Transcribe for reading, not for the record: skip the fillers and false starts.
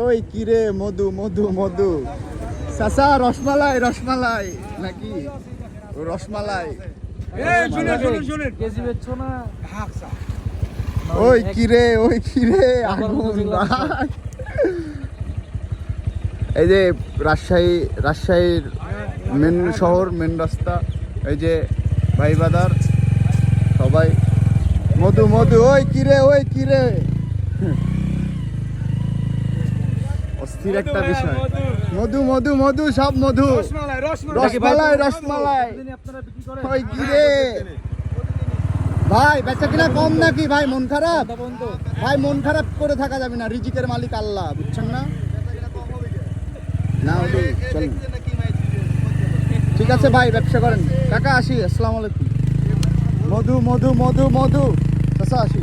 ওই কিরে মধু মধু মধু চাচা রসমালাই রসমালাই নাকি রসমালাই ওই কিরে আগুন ভাই। এই যে রাজশাহীর মেন শহর মেন রাস্তা, এই যে ভাই বাদার সবাই মধু মধু ওই কিরে অস্থির একটা বিষয়। মধু মধু মধু সব মধু রসমালাই ওই কিরে ভাই বেচা কিনা কম নাকি ভাই? মন খারাপ ভাই, মন খারাপ করে থাকা যাবে না, রিজিকের মালিক আল্লাহ, বুঝছেন না? না চলুন ঠিক আছে ভাই, ব্যবসা করেন কাকা, আসি, আসসালামু আলাইকুম। মধু মধু মধু মধু চাচা আসি।